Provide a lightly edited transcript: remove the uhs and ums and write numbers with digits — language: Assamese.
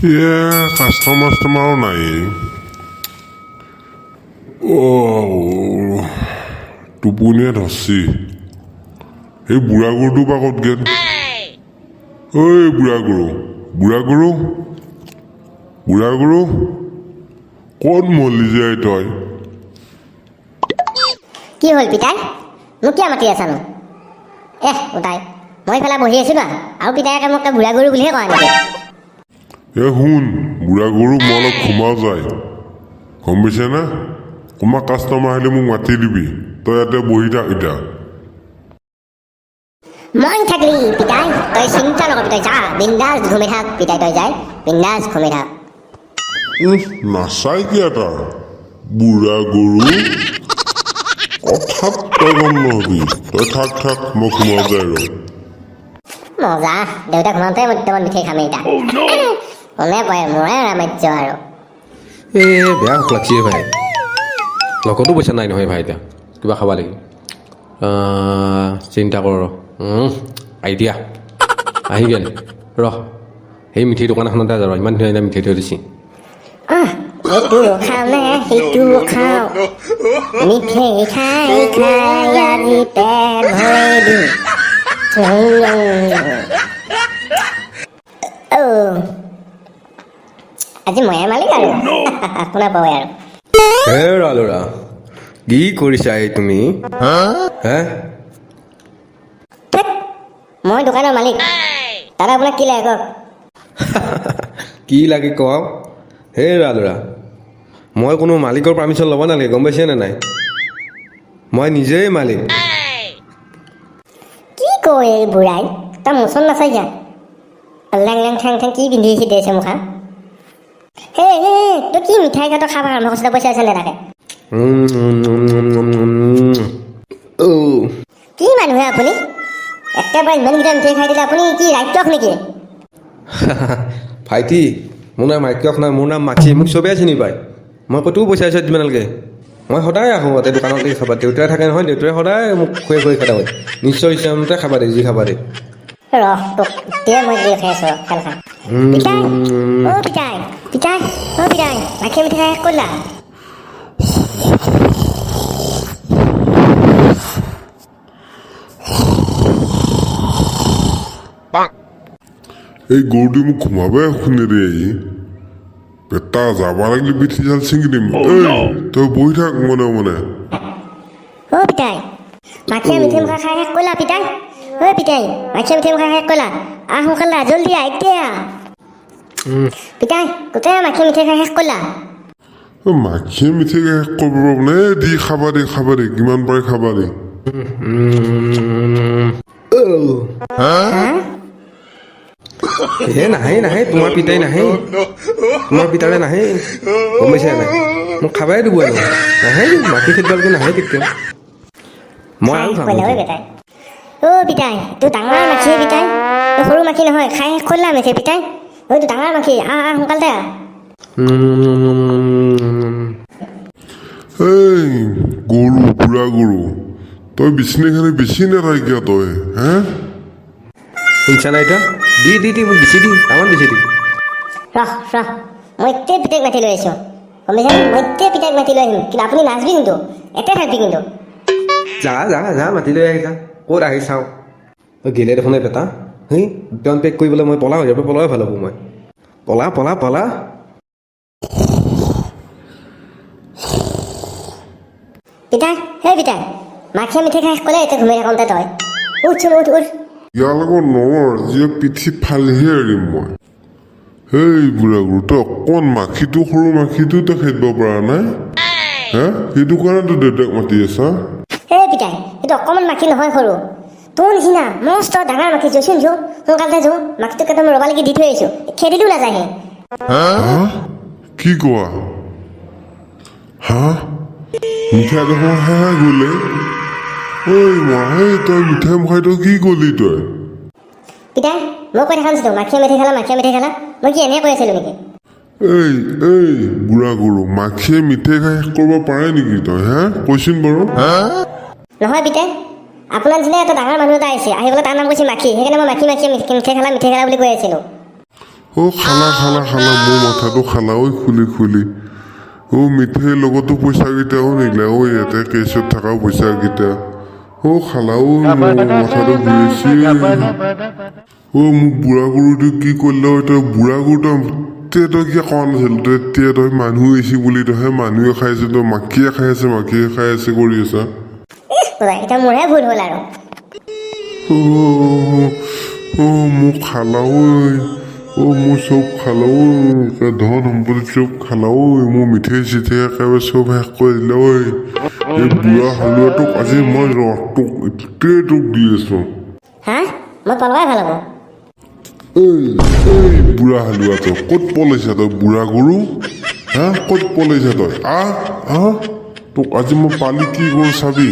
কাষ্টমাৰো নাই টোপনিয়ে ধৰছি এই বুঢ়া গৰুটো বা ক'ত গেল ঐ বুঢ়া গৰু ক'ত মলি যায় তই কি হ'ল পিতাই মোক কিয় মাতি আছানো উতাই মই ইফালে বহি আছিলোঁ আৰু পিতাইকে মোক বুঢ়া গৰু বুলিহে কয় নেকি শুন বুঢ়া গৰু মই অলপ ঘুমাও যায় গম পাইছে না কোনোবা কাষ্টমাৰ আহিলে মোক মাতি দিবি তই ইয়াতে বহি থাক এতিয়া মই থাকলি পিতাই তই চিন্তা নকৰ পিতাই যা বিন্দাছ ঘুমি থাক পিতাই তই যায় বিন্দাছ ঘুমি থাক নাচাই কিয় তাৰ বুঢ়া গৰু কথাত তই গম নহবি তই থাক মই ঘুমাও যায় ৰ মজা দেউতা ঘুমাওঁতে মই দুটামান মিঠাই খামেই এতিয়া কোনে কয় মোৰে ৰামাজ্য আৰু বেয়া ভোক লাগছে ভাই লগতো পইচা নাই নহয় ভাই এতিয়া কিবা খাবা লাগি চিন্তা কৰ আইডিয়া আহি গেল সেই মিঠাই দোকান এখনতে যাব ইমান ধুনীয়া মিঠাই থৈ দিছে এইটো খাওঁ নে সেইটো খাওঁ মিঠাই খাই আজি পেট ভৰাই দিওঁ আজি ময়ে মালিক আৰু শুনা পাবই আৰু ল'ৰা কি কৰিছা এই তুমি মই দোকানৰ মালিক দাদা আপোনাক কি লাগে কওক কি লাগে কওক ল'ৰা মই কোনো মালিকৰ পাৰ্মিশ্যন ল'ব নালাগে গম পাইছেনে নাই মই নিজেই মালিক কি কয় এই বুঢ়াই তই মোচন নাচাই যা লেং লেং ঠেং ঠেং কি পিন্ধি দিছে মুখা তই কি মিঠাই খাই তই খাব আৰম্ভ কৰিছ পইচা আছে নে তাকে কি মানুহে আপুনি একেবাৰে ইমানকেইটা মিঠাই খাই দিলে আপুনি কি ৰাক্ষস নেকি ভাইটি মোৰ নাম ৰাক্ষস নাই মোৰ নাম মাখি মোক চবেই চিনি পায় মই ক'তো পইচা আছে যিমানলৈকে মই সদায় আহোঁ তাতে দোকানতে খাবা দেউতাই থাকে নহয় দেউতাই সদায় মোক খুৱাই খাবা নিশ্চয় ইচ্ছামতে খাবা দে যি খাবা দে মই খাই আছো খেলখন পিতাই মাখি মিঠাই শেষ কৰিলা এই গৰুটো মোক ঘুমাবই শুনে ৰে পেটা যাবা লাগিলে পিঠি জাল ছিঙি দিম তই বহি থাক মনে পিতাই মাখিয়া মিঠাই মুখা খাই শেষ কৰিলা পিতাই পিতাই মাখিয়া মিঠাই মুখা শেষ কৰিলা সোনকালে জলদি এতিয়া পিতাই গোটেই মাখিয়া মিঠাই খাই শেষ কৰিলা মাখিয়ে মিঠাই শেষ কৰিব মানে দি খাবা দে কিমান পাৰে খাবা দে নাহে তোমাৰ পিতাই নাহে তোমাৰ পিতাৰে নাহে গম পাইছে নাই মোক খাবাই দিব আৰু নাহে মাখি খেদিবলৈকে নাহে কেতিয়াও মই আৰু খাম পিতাই তোৰ ডাঙৰ মাখি পিতাই সৰু মাখি নহয় খাই শেষ কৰিলা মিঠাই পিতাই তোৰ ডাঙৰ মাখি সোনকালতে গৰু বুঢ়া গৰু তই বিচনীখানে বেছি নাথাই কিয় তই শুনিছা নাই এতিয়া দি মোক বেছি দিম তামান বেছি দিম মই এতিয়া পিতাইক মাতি লৈ আহিছোঁ গম পাইছা মই এতিয়া পিতাইক মাতি লৈ আহিম কিন্তু আপুনি নাচবি কিন্তু এতে থাকবি কিন্তু যা মাতি লৈ আহি যা ক'ত আহি চাওঁ গেলে দেখোন পেটা একদম পেক কৰিবলৈ মই পলাওঁ ইয়াৰ পৰা পলাই ভাল হ'ব মই পলা পিতাই মাখিয়া মিঠাই খাই ক'লে এতিয়া ঘুমাই থাকোঁতে তই উঠ ইয়াৰ লগত নৰ যিয়ে পিঠি ফালিহে এৰিম মই বুঢ়া গৰু তই অকণ মাখিটো সৰু মাখিটো তই খেদিব পৰা নাই সেইটো কাৰণেতো দেউতাক মাতি আছা পিতাই এইটো অকণমান মাখি নহয় সৰু তোৰ নিচিনা মস্ত ডাঙৰ মাখি যোচোন সোনকালতে মাখিটোক একদম ৰবালৈকে দি থৈ আহিছোঁ খেদিলেও নাযায়হে কি কোৱা মিঠাই দেখোন গ'লে তই মিঠাই মুখাই তই কি গলি তই পিতাই মই কৈ দেখা নাছিলো মাখিয়া মিঠাই খালা মই কি এনে কৈ আছিলো নেকি বুঢ়া গৰু মাখিয়ে মিঠাই খাই শেষ কৰিব পাৰে নেকি তই কৈছোন বাৰু নহয় পিতাই আপোনাৰ নিচিনা এটা ডাঙৰ মানুহ এটা আহিছে আহি পেলাই তাৰ নাম কৈছে মাখি সেইকাৰণে মই মাখি মিঠাই খালা বুলি কৈ আছিলো খালা মোৰ মাথাটো খালা ঐ খুলি মিঠৈৰ লগতো পইচাকেইটাও নিলে ইয়াতে কেছত থকা পইচাকেইটা খালা মোৰ মাথাটো ঘূৰিছে মোক বুঢ়া গৰুটো কি কৰিলে তই বুঢ়া গৰুটো তই কি কোৱা নাছিল তেতিয়া তই মানুহ আহিছি বুলি তইহে মানুহে খাই আছে তই মাখিয়ে খাই আছে কৰি আছা এতিয়া মোৰহে ভুল হ'ল আৰু মোক খালা মোৰ চব খালা ধন সম্পত্তি চব খালা মোৰ মিঠৈ চিঠৈ একেবাৰে চব শেষ কৰি দিলে এই বুঢ়া হালোৱাটোক আজি মই ৰসটোক এতিয়াই তোক দি আছো হা মই পলুৱাই ভাল হ'ব এই বুঢ়া হালোৱাটো ক'ত পলাইছা তই বুঢ়া গৰু হা ক'ত পলাইছা তই তোক আজি মই পালি কি কৰো চাবি